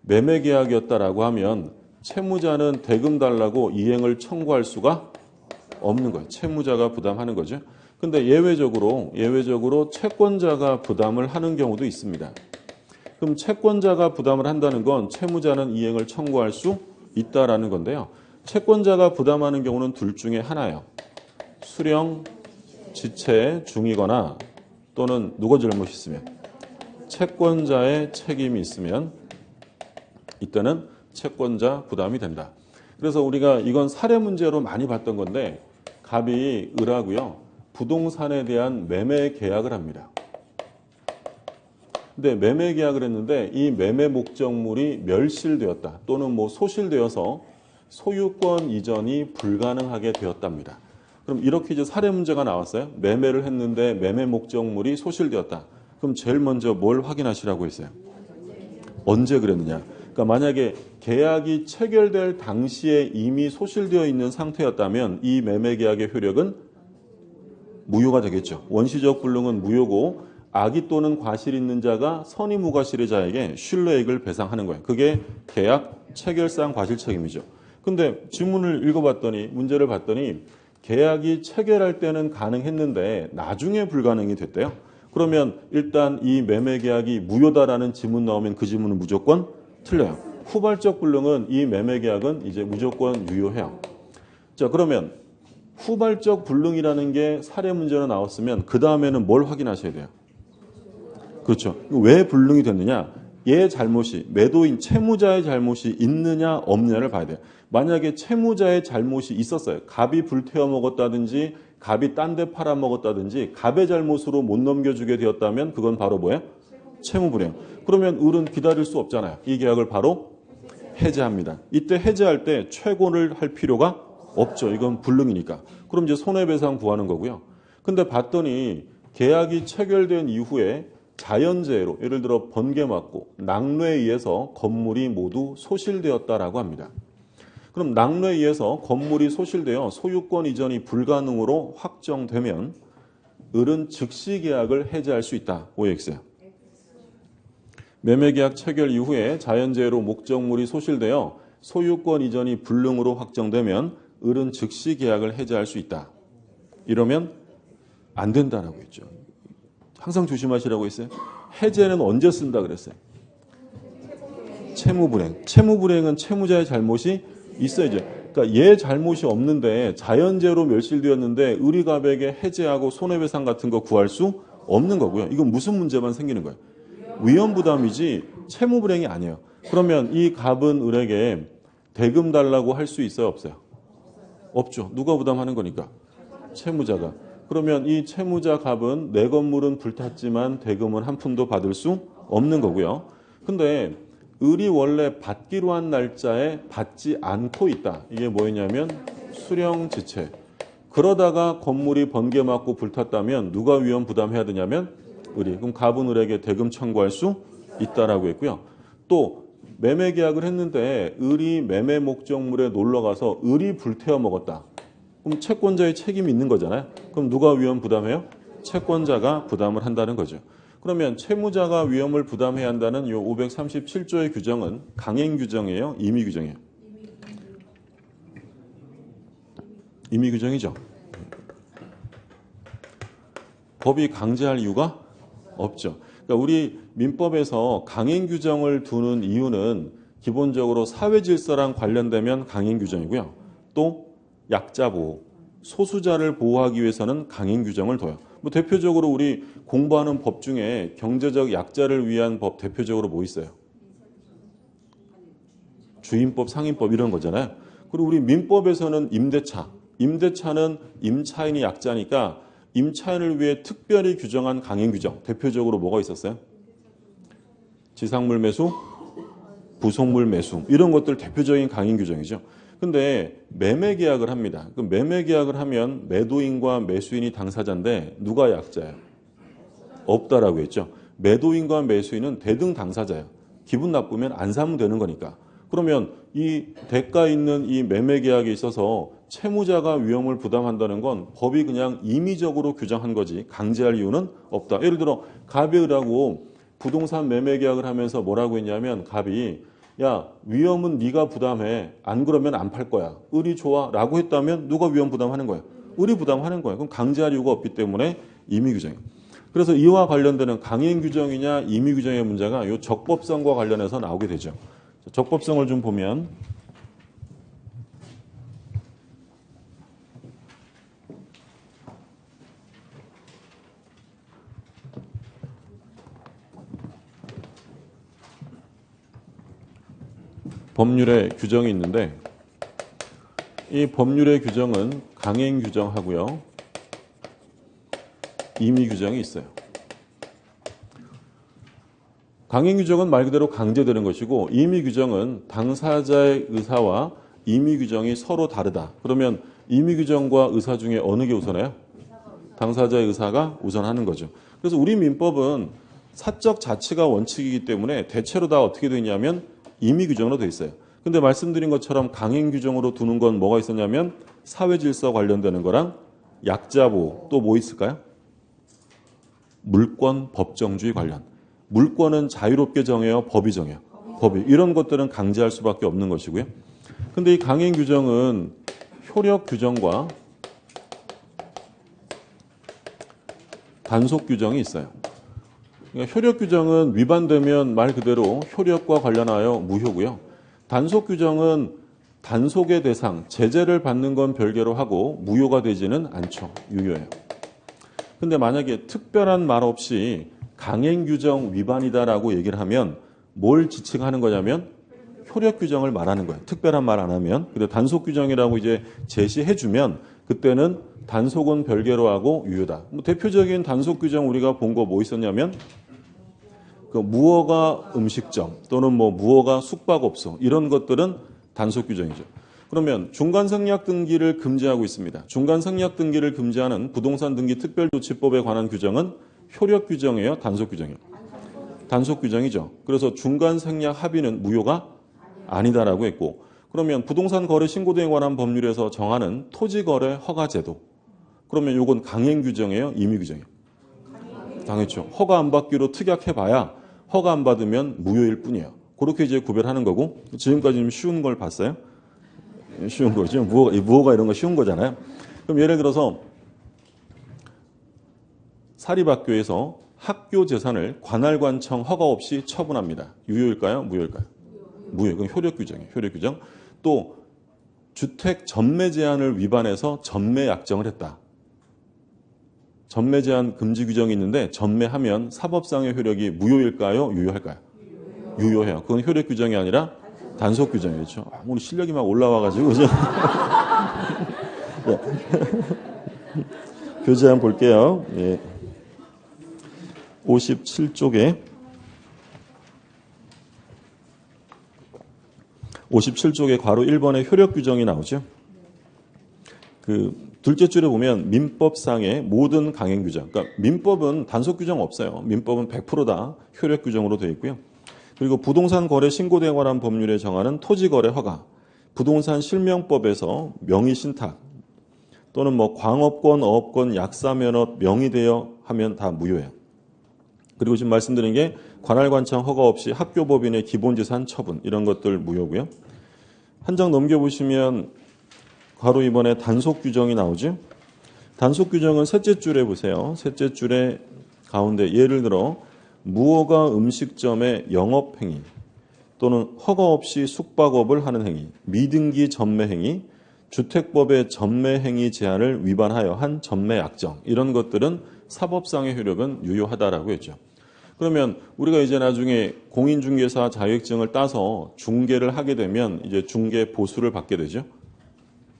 매매 계약이었다라고 하면 채무자는 대금 달라고 이행을 청구할 수가 없는 거예요. 채무자가 부담하는 거죠. 근데 예외적으로 채권자가 부담을 하는 경우도 있습니다. 그럼 채권자가 부담을 한다는 건 채무자는 이행을 청구할 수 있다라는 건데요. 채권자가 부담하는 경우는 둘 중에 하나예요. 수령, 지체 중이거나 또는 누가 잘못이 있으면 채권자의 책임이 있으면 이때는 채권자 부담이 된다. 그래서 우리가 이건 사례 문제로 많이 봤던 건데 갑이 을하고요. 부동산에 대한 매매 계약을 합니다. 근데 매매 계약을 했는데 이 매매 목적물이 멸실되었다 또는 뭐 소실되어서 소유권 이전이 불가능하게 되었답니다. 그럼 이렇게 이제 사례 문제가 나왔어요. 매매를 했는데 매매 목적물이 소실되었다. 그럼 제일 먼저 뭘 확인하시라고 했어요? 언제 그랬느냐? 그러니까 만약에 계약이 체결될 당시에 이미 소실되어 있는 상태였다면 이 매매 계약의 효력은 무효가 되겠죠. 원시적 불능은 무효고 악의 또는 과실이 있는 자가 선의무과실의 자에게 신뢰액을 배상하는 거예요. 그게 계약 체결상 과실 책임이죠. 근데 질문을 읽어봤더니 문제를 봤더니 계약이 체결할 때는 가능했는데 나중에 불가능이 됐대요. 그러면 일단 이 매매 계약이 무효다라는 지문 나오면 그 지문은 무조건 틀려요. 후발적 불능은 이 매매 계약은 이제 무조건 유효해요. 자, 그러면 후발적 불능이라는 게 사례 문제로 나왔으면 그 다음에는 뭘 확인하셔야 돼요? 그렇죠. 왜 불능이 됐느냐? 얘의 잘못이, 매도인 채무자의 잘못이 있느냐 없느냐를 봐야 돼요. 만약에 채무자의 잘못이 있었어요. 갑이 불태워 먹었다든지 갑이 딴 데 팔아먹었다든지 갑의 잘못으로 못 넘겨주게 되었다면 그건 바로 뭐예요? 채무불이에요. 그러면 을은 기다릴 수 없잖아요. 이 계약을 바로 해제합니다. 이때 해제할 때 최고를 할 필요가 없죠. 이건 불능이니까. 그럼 이제 손해배상 구하는 거고요. 근데 봤더니 계약이 체결된 이후에 자연재해로 예를 들어 번개 맞고 낙뢰에 의해서 건물이 모두 소실되었다라고 합니다. 그럼 낙뢰에 의해서 건물이 소실되어 소유권 이전이 불가능으로 확정되면 을은 즉시 계약을 해제할 수 있다. OX야. 매매계약 체결 이후에 자연재해로 목적물이 소실되어 소유권 이전이 불능으로 확정되면 을은 즉시 계약을 해제할 수 있다. 이러면 안 된다라고 했죠. 항상 조심하시라고 했어요. 해제는 언제 쓴다 그랬어요? 채무불이행. 채무불이행은 채무자의 잘못이 있어야죠. 그러니까 얘 잘못이 없는데 자연재해로 멸실되었는데 을이 갑에게 해제하고 손해배상 같은 거 구할 수 없는 거고요. 이건 무슨 문제만 생기는 거예요? 위험부담이지 채무불이행이 아니에요. 그러면 이 갑은 을에게 대금 달라고 할 수 있어요? 없어요? 없죠. 누가 부담하는 거니까? 채무자가. 그러면 이 채무자 갑은 내 건물은 불탔지만 대금은 한 푼도 받을 수 없는 거고요. 근데 을이 원래 받기로 한 날짜에 받지 않고 있다. 이게 뭐였냐면 수령지체. 그러다가 건물이 번개 맞고 불탔다면 누가 위험 부담해야 되냐면 을이. 그럼 갑은 을에게 대금 청구할 수 있다라고 했고요. 또 매매 계약을 했는데 을이 매매 목적물에 놀러 가서 을이 불태워 먹었다. 그럼 채권자의 책임이 있는 거잖아요. 그럼 누가 위험 부담해요? 채권자가 부담을 한다는 거죠. 그러면 채무자가 위험을 부담해야 한다는 이 537조의 규정은 강행 규정이에요? 임의 규정이에요? 임의 규정이죠. 법이 강제할 이유가 없죠. 그러니까 우리 민법에서 강행 규정을 두는 이유는 기본적으로 사회 질서랑 관련되면 강행 규정이고요. 또 약자 보호, 소수자를 보호하기 위해서는 강행 규정을 둬요. 뭐 대표적으로 우리 공부하는 법 중에 경제적 약자를 위한 법 대표적으로 뭐 있어요? 주임법, 상임법 이런 거잖아요. 그리고 우리 민법에서는 임대차, 임대차는 임차인이 약자니까 임차인을 위해 특별히 규정한 강행 규정 대표적으로 뭐가 있었어요? 지상물 매수, 부속물 매수 이런 것들 대표적인 강행 규정이죠. 근데 매매 계약을 합니다. 그럼 매매 계약을 하면 매도인과 매수인이 당사자인데 누가 약자예요? 없다라고 했죠. 매도인과 매수인은 대등 당사자예요. 기분 나쁘면 안 사면 되는 거니까. 그러면 이 대가 있는 이 매매 계약에 있어서 채무자가 위험을 부담한다는 건 법이 그냥 임의적으로 규정한 거지 강제할 이유는 없다. 예를 들어 갑이 을하고 부동산 매매 계약을 하면서 뭐라고 했냐면 갑이 야 위험은 네가 부담해. 안 그러면 안 팔 거야. 을이 좋아 라고 했다면 누가 위험 부담하는 거야? 을이 부담하는 거야. 그럼 강제할 이유가 없기 때문에 임의 규정이에요. 그래서 이와 관련되는 강행 규정이냐 임의 규정의 문제가 이 적법성과 관련해서 나오게 되죠. 적법성을 좀 보면 법률에 규정이 있는데 이 법률의 규정은 강행 규정하고요. 임의 규정이 있어요. 강행 규정은 말 그대로 강제되는 것이고 임의 규정은 당사자의 의사와 임의 규정이 서로 다르다. 그러면 임의 규정과 의사 중에 어느 게 우선해요? 당사자의 의사가 우선하는 거죠. 그래서 우리 민법은 사적 자치가 원칙이기 때문에 대체로 다 어떻게 되냐면 임의 규정으로 돼 있어요. 근데 말씀드린 것처럼 강행 규정으로 두는 건 뭐가 있었냐면 사회 질서 관련되는 거랑 약자 보호 또 뭐 있을까요? 물권 법정주의 관련. 물권은 자유롭게 정해요, 법이 정해요. 법이 이런 것들은 강제할 수밖에 없는 것이고요. 근데 이 강행 규정은 효력 규정과 단속 규정이 있어요. 그러니까 효력 규정은 위반되면 말 그대로 효력과 관련하여 무효고요. 단속 규정은 단속의 대상, 제재를 받는 건 별개로 하고 무효가 되지는 않죠. 유효해요. 근데 만약에 특별한 말 없이 강행 규정 위반이다라고 얘기를 하면 뭘 지칭하는 거냐면 효력 규정을 말하는 거예요. 특별한 말 안 하면. 근데 단속 규정이라고 이제 제시해주면 그때는 단속은 별개로 하고 유효다. 뭐 대표적인 단속 규정 우리가 본 거 뭐 있었냐면 그 무허가 음식점 또는 뭐 무허가 숙박업소 이런 것들은 단속 규정이죠. 그러면 중간생략 등기를 금지하고 있습니다. 중간생략 등기를 금지하는 부동산 등기 특별조치법에 관한 규정은 효력 규정이에요? 단속 규정이에요? 단속 규정이죠. 그래서 중간생략 합의는 무효가 아니다라고 했고 그러면 부동산 거래 신고 등에 관한 법률에서 정하는 토지거래 허가제도 그러면 이건 강행 규정이에요? 임의 규정이에요? 당연죠. 허가 안 받기로 특약해봐야 허가 안 받으면 무효일 뿐이에요. 그렇게 이제 구별하는 거고 지금까지 좀 쉬운 걸 봤어요? 쉬운 거죠. 무허가 이런 거 쉬운 거잖아요. 그럼 예를 들어서 사립학교에서 학교 재산을 관할관청 허가 없이 처분합니다. 유효일까요? 무효일까요? 무효. 그건 효력 규정이에요. 효력 규정. 또 주택 전매 제한을 위반해서 전매 약정을 했다. 전매 제한 금지 규정이 있는데 전매하면 사법상의 효력이 무효일까요? 유효할까요? 유효해요. 그건 효력 규정이 아니라 단속 규정이죠. 오늘 실력이 막 올라와가지고 그죠? 네. 교재 한번 볼게요. 예. 57쪽에 57쪽에 괄호 1번에 효력 규정이 나오죠. 그 둘째 줄에 보면 민법상의 모든 강행 규정. 그러니까 민법은 단속 규정 없어요. 민법은 100%다 효력 규정으로 되어 있고요. 그리고 부동산 거래 신고 등에 관한 법률에 정하는 토지 거래 허가, 부동산 실명법에서 명의 신탁 또는 뭐 광업권, 어업권, 약사면허 명의대여 하면 다 무효예요. 그리고 지금 말씀드린 게 관할관청 허가 없이 학교법인의 기본재산 처분 이런 것들 무효고요. 한 장 넘겨보시면 괄호 2번에 단속 규정이 나오죠. 단속 규정은 셋째 줄에 보세요. 셋째 줄에 가운데 예를 들어 무허가 음식점의 영업행위 또는 허가 없이 숙박업을 하는 행위, 미등기 전매행위, 주택법의 전매행위 제한을 위반하여 한 전매약정 이런 것들은 사법상의 효력은 유효하다라고 했죠. 그러면 우리가 이제 나중에 공인중개사 자격증을 따서 중개를 하게 되면 이제 중개 보수를 받게 되죠.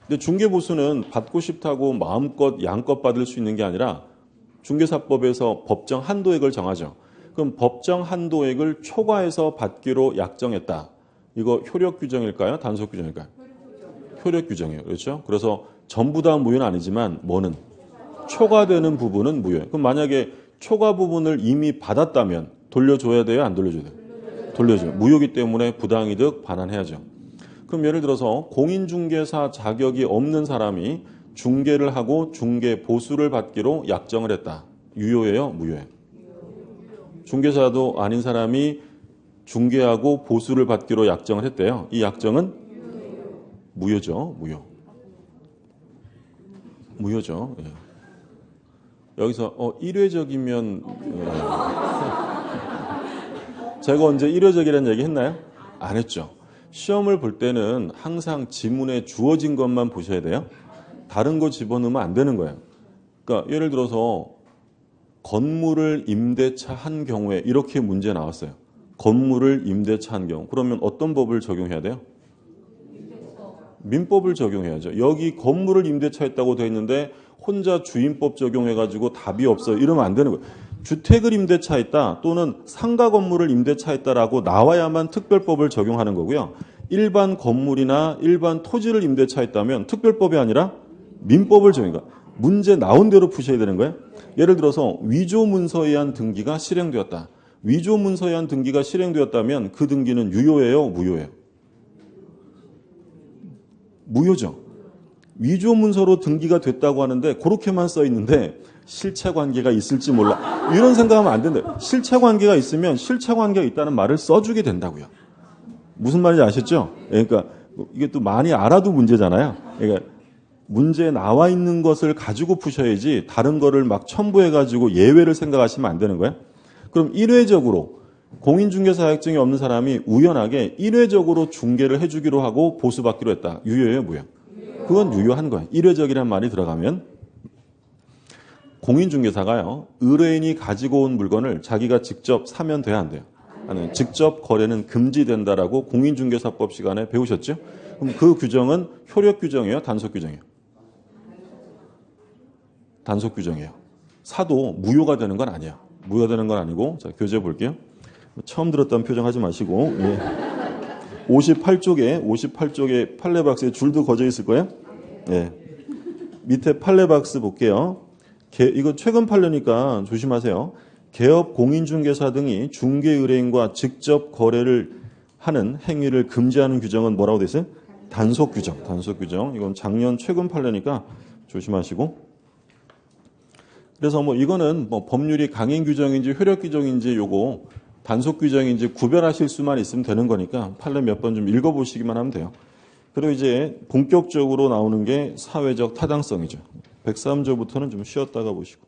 근데 중개 보수는 받고 싶다고 마음껏 양껏 받을 수 있는 게 아니라 중개사법에서 법정 한도액을 정하죠. 그럼 법정 한도액을 초과해서 받기로 약정했다. 이거 효력 규정일까요? 단속 규정일까요? 효력 규정이에요. 그렇죠? 그래서 전부 다 무효는 아니지만 뭐는 초과되는 부분은 무효예요. 그럼 만약에 초과 부분을 이미 받았다면 돌려줘야 돼요? 안 돌려줘야 돼요? 돌려줘요. 무효이기 때문에 부당이득 반환해야죠. 그럼 예를 들어서 공인중개사 자격이 없는 사람이 중개를 하고 중개 보수를 받기로 약정을 했다. 유효예요? 무효예요? 중개사도 아닌 사람이 중개하고 보수를 받기로 약정을 했대요. 이 약정은 무효죠. 무효. 무효죠. 예. 여기서 일회적이면 제가 언제 일회적이라는 얘기 했나요? 안 했죠. 시험을 볼 때는 항상 지문에 주어진 것만 보셔야 돼요. 다른 거 집어넣으면 안 되는 거예요. 그러니까 예를 들어서 건물을 임대차 한 경우에 이렇게 문제 나왔어요. 건물을 임대차 한 경우. 그러면 어떤 법을 적용해야 돼요? 민법을 적용해야죠. 여기 건물을 임대차했다고 되어 있는데 혼자 주임법 적용해가지고 답이 없어요. 이러면 안 되는 거예요. 주택을 임대차했다 또는 상가 건물을 임대차했다라고 나와야만 특별법을 적용하는 거고요. 일반 건물이나 일반 토지를 임대차했다면 특별법이 아니라 민법을 적용해요. 문제 나온 대로 푸셔야 되는 거예요. 예를 들어서 위조 문서에 의한 등기가 실행되었다. 위조 문서에 의한 등기가 실행되었다면 그 등기는 유효예요? 무효예요? 무효죠. 위조 문서로 등기가 됐다고 하는데 그렇게만 써 있는데 실체관계가 있을지 몰라. 이런 생각하면 안 된다. 실체관계가 있으면 실체관계가 있다는 말을 써주게 된다고요. 무슨 말인지 아셨죠? 그러니까 이게 또 많이 알아도 문제잖아요. 그러니까 문제에 나와 있는 것을 가지고 푸셔야지 다른 거를 막 첨부해가지고 예외를 생각하시면 안 되는 거예요. 그럼 일회적으로 공인중개사 자격증이 없는 사람이 우연하게 일회적으로 중개를 해주기로 하고 보수받기로 했다. 유효예요? 무효? 그건 유효한 거예요. 일회적이라는 말이 들어가면 공인중개사가요. 의뢰인이 가지고 온 물건을 자기가 직접 사면 돼야 안 돼요? 하는 직접 거래는 금지된다라고 공인중개사법 시간에 배우셨죠? 그럼 그 규정은 효력 규정이에요? 단속 규정이에요? 단속 규정이에요. 사도 무효가 되는 건 아니야. 무효가 되는 건 아니고, 자, 교재 볼게요. 처음 들었다는 표정 하지 마시고, 예. 58쪽에 판례박스에 줄도 거져 있을 거예요? 예. 밑에 판례박스 볼게요. 이거 최근 판례니까 조심하세요. 개업 공인중개사 등이 중개의뢰인과 직접 거래를 하는 행위를 금지하는 규정은 뭐라고 돼 있어요? 단속 규정. 단속 규정. 이건 작년 최근 판례니까 조심하시고. 그래서 뭐 이거는 뭐 법률이 강행 규정인지 효력 규정인지 요거 단속 규정인지 구별하실 수만 있으면 되는 거니까 판례 몇 번 좀 읽어보시기만 하면 돼요. 그리고 이제 본격적으로 나오는 게 사회적 타당성이죠. 103조부터는 좀 쉬었다가 보시고.